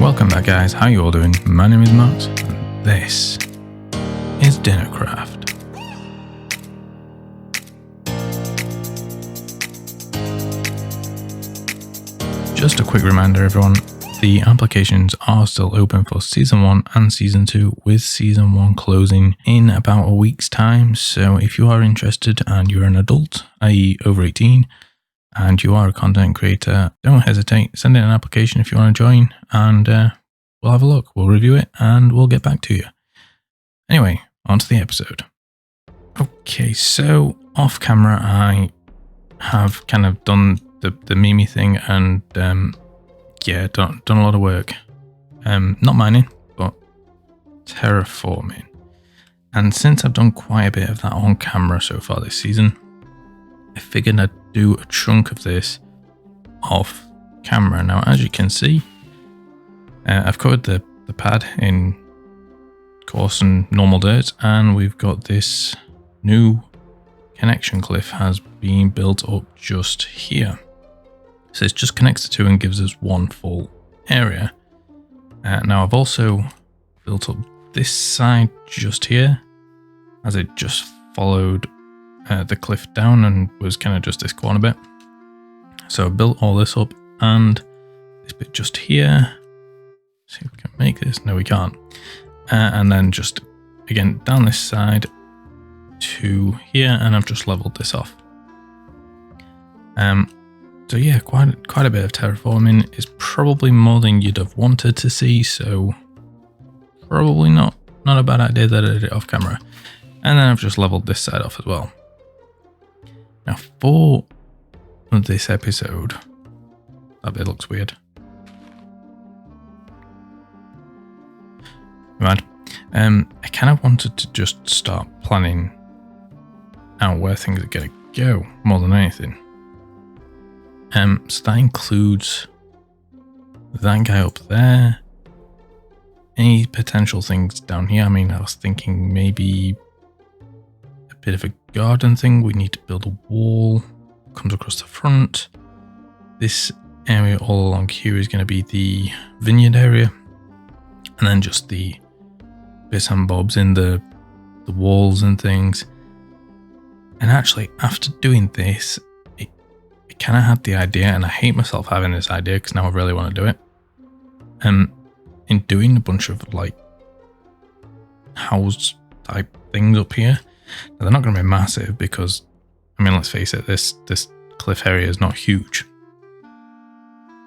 Welcome back, guys. How you all doing? My name is Max, and this is Dinnercraft. Just a quick reminder, everyone, the applications are still open for Season 1 and Season 2, with Season 1 closing in about a week's time. So if you are interested and you're an adult, i.e. over 18, and you are a content creator, don't hesitate. Send in an application if you want to join, and we'll have a look. We'll review it, and we'll get back to you. Anyway, on to the episode. Okay, so off camera, I have kind of done the Mimi thing, and yeah, done a lot of work. Not mining, but terraforming. And since I've done quite a bit of that on camera so far this season, I figured I'd do a chunk of this off camera. Now, as you can see, I've covered the pad in coarse and normal dirt, and we've got this new connection cliff has been built up just here. So it just connects the two and gives us one full area. Now I've also built up this side just here, as it just followed the cliff down and was kind of just this corner bit. So I built all this up, and this bit just here. See if we can make this. No, we can't. And then just again down this side to here, and I've just leveled this off. So yeah, quite a bit of terraforming. Is probably more than you'd have wanted to see, so probably not a bad idea that I did it off camera. And then I've just leveled this side off as well. Now for this episode, that bit looks weird. Right. I kind of wanted to just start planning out where things are going to go more than anything. So that includes that guy up there. Any potential things down here. I mean, I was thinking maybe a bit of a garden thing. We need to build a wall. Comes across the front. This area all along here is going to be the vineyard area. And then just the bits and bobs in the walls and things. And actually, after doing this, I kind of had the idea, and I hate myself having this idea because now I really want to do it. In doing a bunch of like house type things up here. Now, they're not going to be massive because, I mean, let's face it, this cliff area is not huge.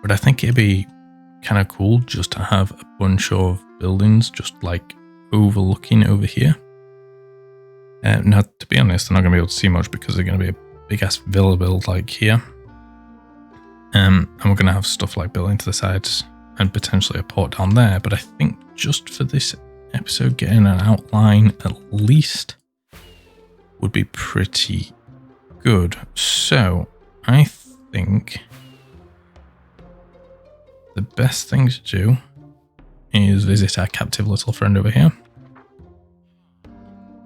But I think it'd be kind of cool just to have a bunch of buildings just like overlooking over here. Now, to be honest, they're not going to be able to see much because they're going to be a big ass villa build like here. And we're going to have stuff like built into the sides and potentially a port down there. But I think just for this episode, getting an outline at least would be pretty good. So I think the best thing to do is visit our captive little friend over here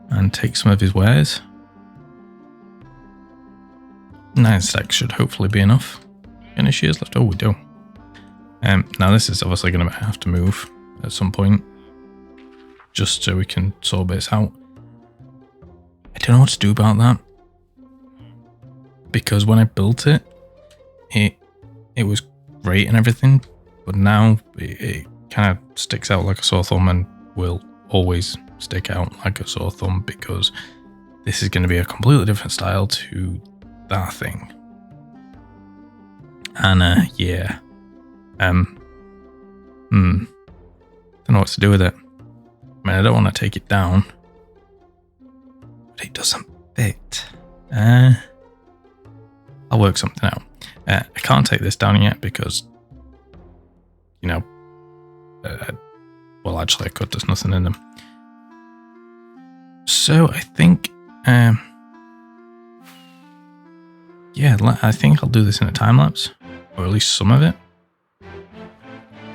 and take some of his wares. 9 stacks should hopefully be enough. Any shears left? Oh, we do. Now this is obviously going to have to move at some point, just so we can sort bits out. I don't know what to do about that, because when I built it, it was great and everything, but now it kind of sticks out like a sore thumb and will always stick out like a sore thumb, because this is going to be a completely different style to that thing. And yeah, don't know what to do with it. I mean, I don't want to take it down, but it doesn't fit. I'll work something out. I can't take this down yet because, you know, well, actually I could, there's nothing in them. So I think, yeah, I think I'll do this in a time lapse, or at least some of it.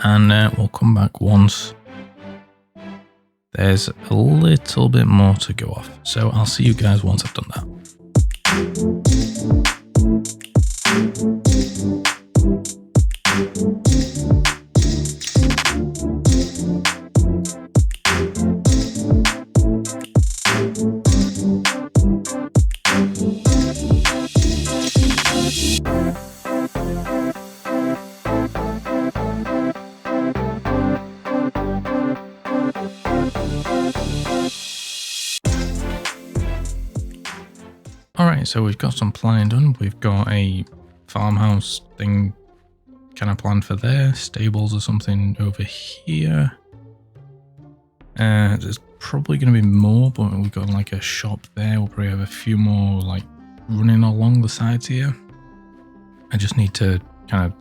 And we'll come back once there's a little bit more to go off. So I'll see you guys once I've done that. So we've got some planning done. We've got a farmhouse thing kind of planned for there. Stables or something over here. There's probably going to be more, but we've got like a shop there. We'll probably have a few more like running along the sides here. I just need to kind of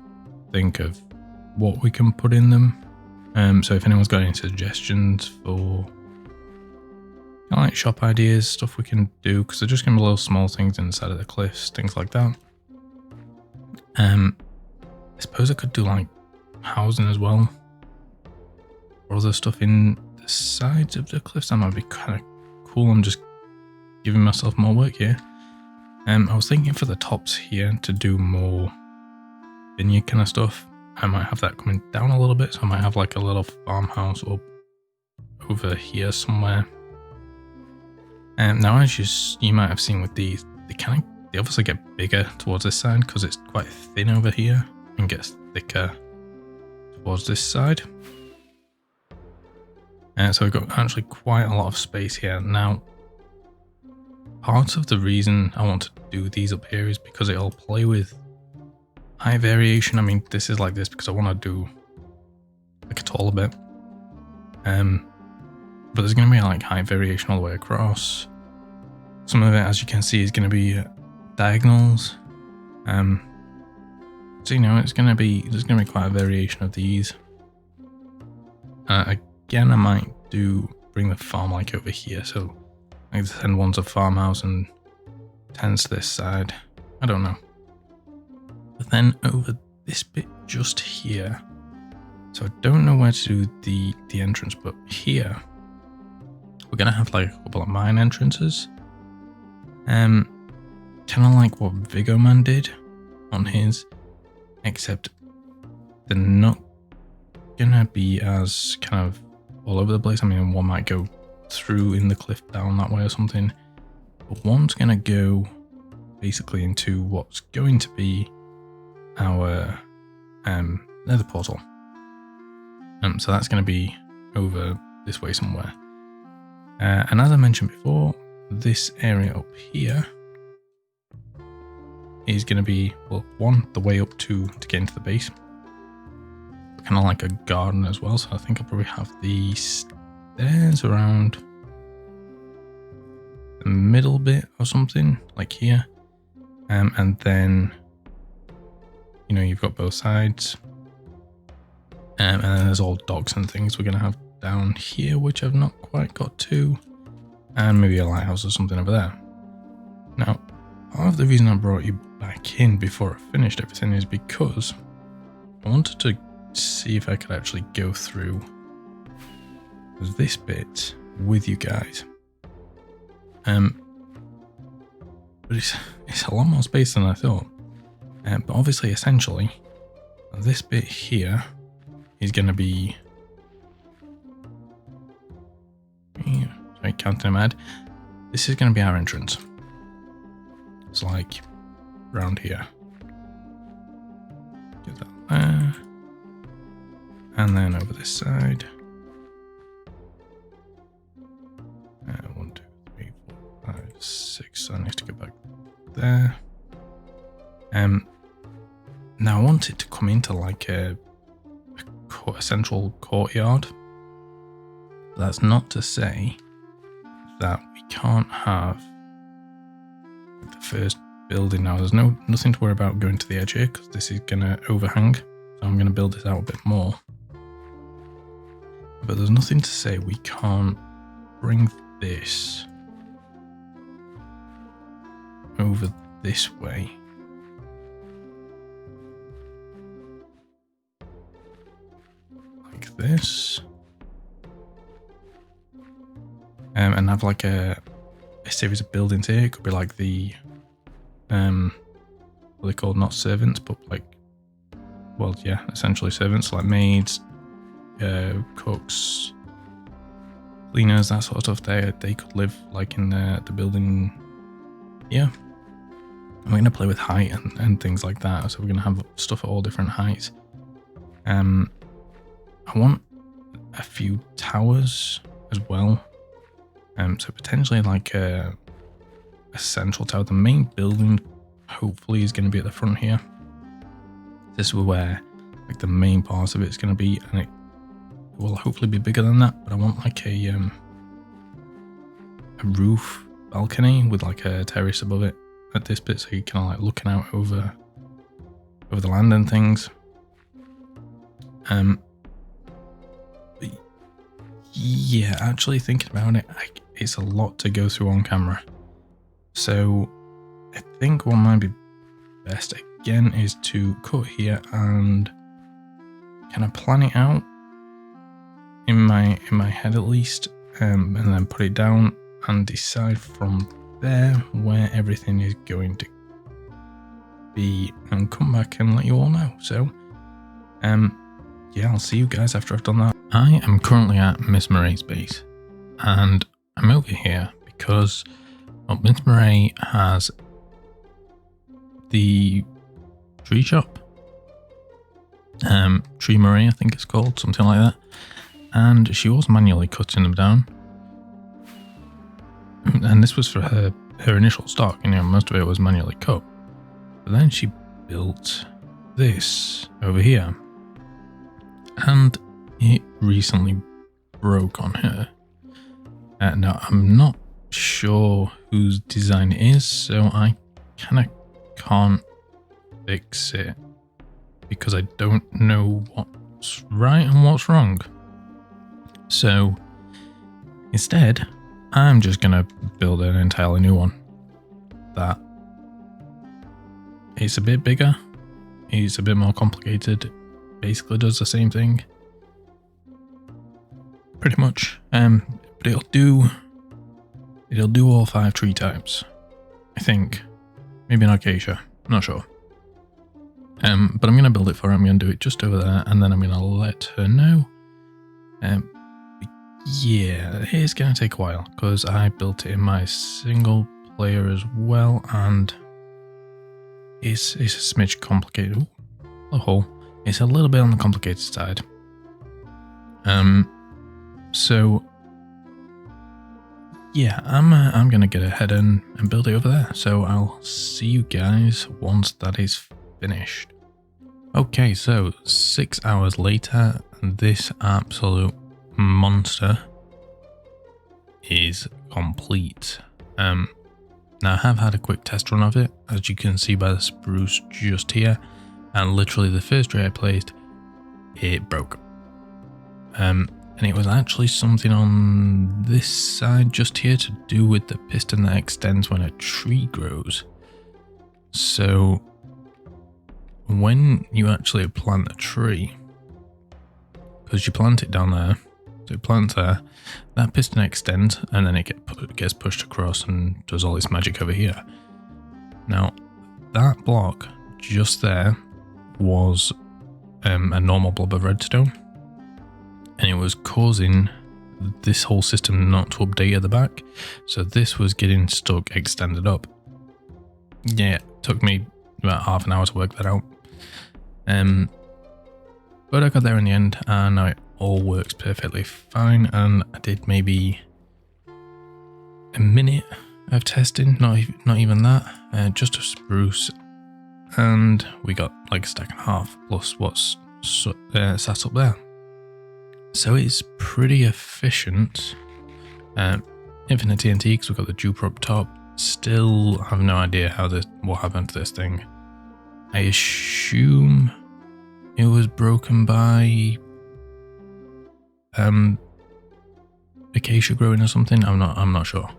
think of what we can put in them. So if anyone's got any suggestions for kind of like shop ideas, stuff we can do, because they're just going to be little small things inside of the cliffs, things like that. I suppose I could do like housing as well, or other stuff in the sides of the cliffs. That might be kind of cool. I'm just giving myself more work here. I was thinking for the tops here to do more vineyard kind of stuff. I might have that coming down a little bit, so I might have like a little farmhouse up over here somewhere. Now, as you might have seen with these, they obviously get bigger towards this side because it's quite thin over here and gets thicker towards this side. So we've got actually quite a lot of space here. Now, part of the reason I want to do these up here is because it'll play with high variation. I mean, this is like this because I want to do like a taller bit. But there's going to be like high variation all the way across. Some of it, as you can see, is going to be diagonals. So, you know, there's going to be quite a variation of these. Again, I might bring the farm like over here. So like the 10 one's a farmhouse and 10's this side. I don't know. But then over this bit just here. So I don't know where to do the entrance, but here we're gonna have like a couple of mine entrances. Kind of like what Vigoman did on his, except they're not gonna be as kind of all over the place. I mean, one might go through in the cliff down that way or something, but one's gonna go basically into what's going to be our nether portal. So that's going to be over this way somewhere. And as I mentioned before, this area up here is going to be, well, one, the way up to get into the base. Kind of like a garden as well. So I think I'll probably have the stairs around the middle bit or something, like here. And then, you know, you've got both sides. And then there's all docks and things we're going to have down here, which I've not quite got to. And maybe a lighthouse or something over there. Now, part of the reason I brought you back in before I finished everything is because I wanted to see if I could actually go through this bit with you guys. But it's a lot more space than I thought. But obviously, essentially, this bit here is going to be, sorry, counting in my head. This is going to be our entrance. It's like around here. Get that there. And then over this side. 1, 2, 3, 4, 5, 6. I need to go back there. Now I want it to come into like a central courtyard. That's not to say that we can't have the first building now. There's nothing to worry about going to the edge here because this is going to overhang. So I'm going to build this out a bit more. But there's nothing to say we can't bring this over this way. Like this. And have like a series of buildings here. It could be like the what are they called? Not servants, but like, well, yeah, essentially servants, like maids, cooks, cleaners, that sort of stuff. They could live like in the building here. And we're going to play with height and things like that. So we're going to have stuff at all different heights. I want a few towers as well. So potentially like a central tower. The main building hopefully is going to be at the front here. This is where like the main part of it is going to be, and it will hopefully be bigger than that. But I want like a roof balcony with like a terrace above it at this bit, so you're kind of like looking out over the land and things. But yeah, actually thinking about it, it's a lot to go through on camera. So I think what might be best again is to cut here and kind of plan it out in my head at least, and then put it down and decide from there where everything is going to be, and come back and let you all know. So yeah, I'll see you guys after I've done that. I am currently at Miss Murray's base, and I'm over here because Miss Murray has the tree shop, Tree Murray I think it's called, something like that, and she was manually cutting them down, and this was for her initial stock, you know, most of it was manually cut, but then she built this over here, and it recently broke on her. Now I'm not sure whose design it is, so I kind of can't fix it because I don't know what's right and what's wrong. So instead, I'm just gonna build an entirely new one that it's a bit bigger, it's a bit more complicated, basically does the same thing pretty much, but it'll do all 5 tree types, I think. Maybe an acacia, not sure. But I'm going to build it for her. I'm going to do it just over there, and then I'm going to let her know. Yeah, it's going to take a while, because I built it in my single player as well, and it's a smidge complicated. Ooh, a hole. It's a little bit on the complicated side. So yeah, I'm gonna get ahead and build it over there. So I'll see you guys once that is finished. Okay, so 6 hours later, this absolute monster is complete. Now I have had a quick test run of it, as you can see by the spruce just here, and literally the first tree I placed, it broke. And it was actually something on this side just here to do with the piston that extends when a tree grows. So when you actually plant a tree, because you plant it down there, so it plants there, that piston extends and then it gets pushed across and does all this magic over here. Now that block just there was a normal blob of redstone, and it was causing this whole system not to update at the back, so this was getting stuck extended up. Yeah, it took me about half an hour to work that out, but I got there in the end, and now it all works perfectly fine. And I did maybe a minute of testing, not even that, just a spruce, and we got like a stack and a half plus what's sat up there. So it's pretty efficient. Infinite TNT, because we've got the duper up top. Still have no idea what happened to this thing. I assume it was broken by acacia growing or something. I'm not sure.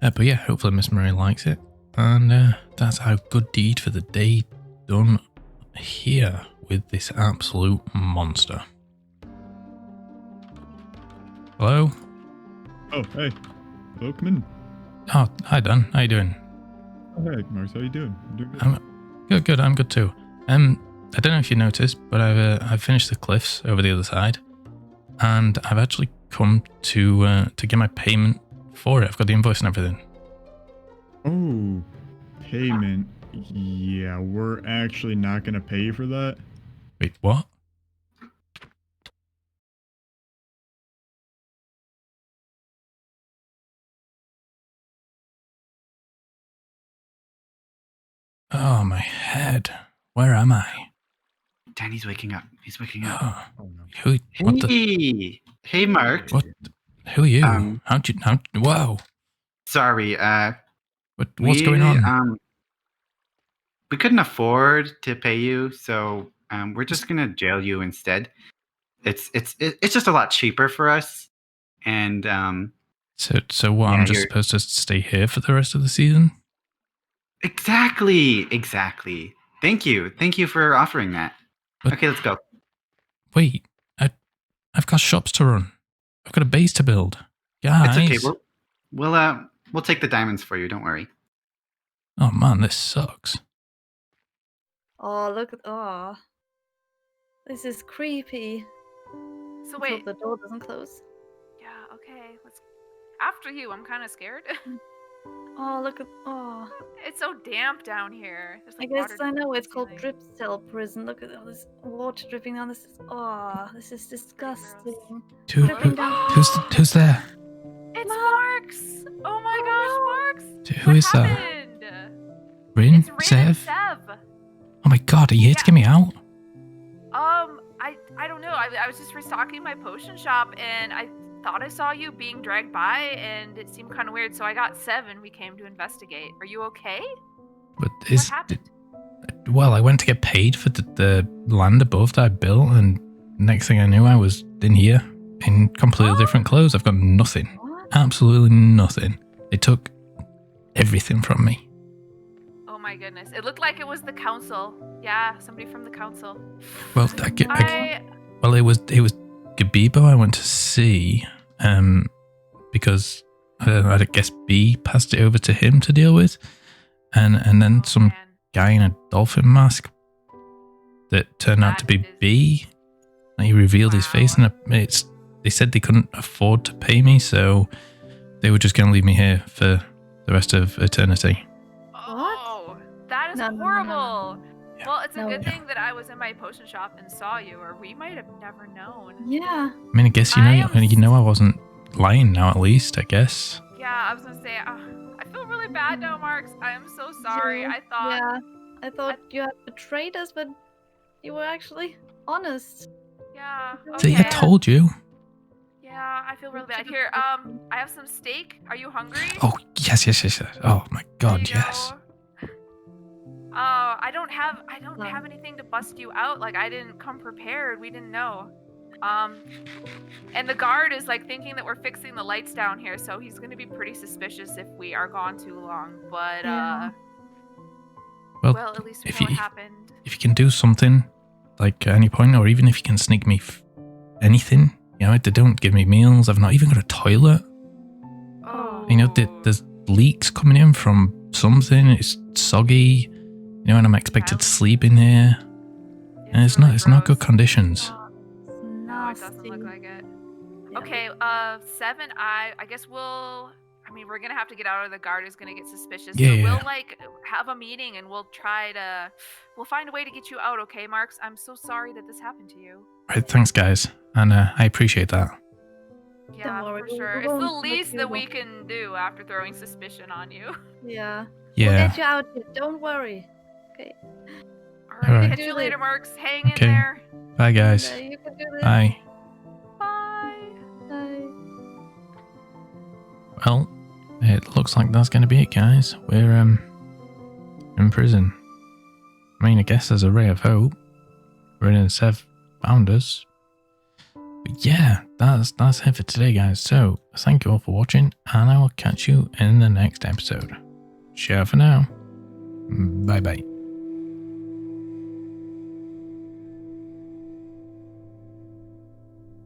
But yeah, hopefully Miss Murray likes it, and that's our good deed for the day done here with this absolute monster. Hello? Oh, hey. Hello, come in. Oh, hi Dan, how you doing? Oh, hey, Marx, how you doing? I'm doing good. Good, I'm good too. I don't know if you noticed, but I've finished the cliffs over the other side, and I've actually come to get my payment for it. I've got the invoice and everything. Oh, payment. Yeah, we're actually not going to pay you for that. Wait, what? Oh, my head. Where am I? Danny's waking up. He's waking up. Oh, Oh no. what the? Hey, Mark. What? Who are you? Whoa. Sorry. What's going on? We couldn't afford to pay you, so we're just gonna jail you instead. It's just a lot cheaper for us, and So what? yeah, I'm just supposed to stay here for the rest of the season? exactly. Thank you for offering that. But- Okay, let's go. Wait, I've got shops to run. I've got a base to build. Guys. It's okay. We'll take the diamonds for you. Don't worry. Oh man, this sucks. Oh, look at this is creepy. So I wait. hope the door doesn't close. Yeah, okay. Let's. After you, I'm kind of scared. Oh, look at It's so damp down here. There's I like guess water I know dripping it's from called the drip cell prison. Look at all this water dripping down. This is disgusting. Dripping down. Who's there? It's Marx! Oh my gosh, Marx! Who is that? happened? Rin? It's Rin and Sev? Sev. Oh my god, are you here to get me out? I don't know. I was just restocking my potion shop and I thought I saw you being dragged by and it seemed kind of weird. So I got Sev and we came to investigate. Are you okay? But What happened? Well, I went to get paid for the land above that I built, and next thing I knew, I was in here in completely different clothes. I've got nothing. What? Absolutely nothing. They took everything from me. Oh my goodness. It looked like it was the council. Yeah, somebody from the council. Well, well, it was Gabibo I went to see, because I guess B passed it over to him to deal with, and then some man. guy in a dolphin mask that turned out to be That is- B. And he revealed his Wow. face, and they said they couldn't afford to pay me, so they were just going to leave me here for the rest of eternity. Oh, that is No, no, no, no, horrible. Yeah. Well, it's a No. good thing that I was in my potion shop and saw you, or we might have never known. Yeah. I mean, I guess I am I wasn't lying now. At least I guess. Yeah, I was gonna say, I feel really bad now, Marks. I am so sorry. Yeah. I thought. Yeah. I thought you had betrayed us, but you were actually honest. Yeah. See, I Okay. told you. Yeah, I feel really bad. Here, I have some steak. Are you hungry? Oh yes. Oh my There god, you yes. go. Oh, I don't have anything to bust you out. Like I didn't come prepared. We didn't know. And the guard is like thinking that we're fixing the lights down here, so he's gonna be pretty suspicious if we are gone too long. But Yeah. well, at least we if know what you- happened. If you can do something, like at any point, or even if you can sneak me anything, they don't give me meals. I've not even got a toilet. Oh. There's leaks coming in from something. It's soggy. And I'm expected to sleep in here, and it's really not good gross. conditions. No, it doesn't look like it. Yeah. Okay, 7, I guess we're gonna have to get out, or the guard is gonna get suspicious. Yeah, So yeah. we'll have a meeting and we'll find a way to get you out, okay, Marks? I'm so sorry that this happened to you. Right, thanks guys, and I appreciate that. Yeah, worry, for we sure. It's won't the let least you that go. we can do after throwing suspicion on you. Yeah. Yeah. We'll get you out here. Don't worry. Okay. Alright, Alright. catch you later, Marks. Hang Okay. in there. Bye guys. Okay, you can do this. Bye. Bye. Bye. Well, it looks like that's going to be it, guys. We're in prison. I mean, I guess there's a ray of hope. Rin and Sev found us. But yeah, that's it for today, guys. So thank you all for watching, and I will catch you in the next episode. Ciao for now. Bye bye.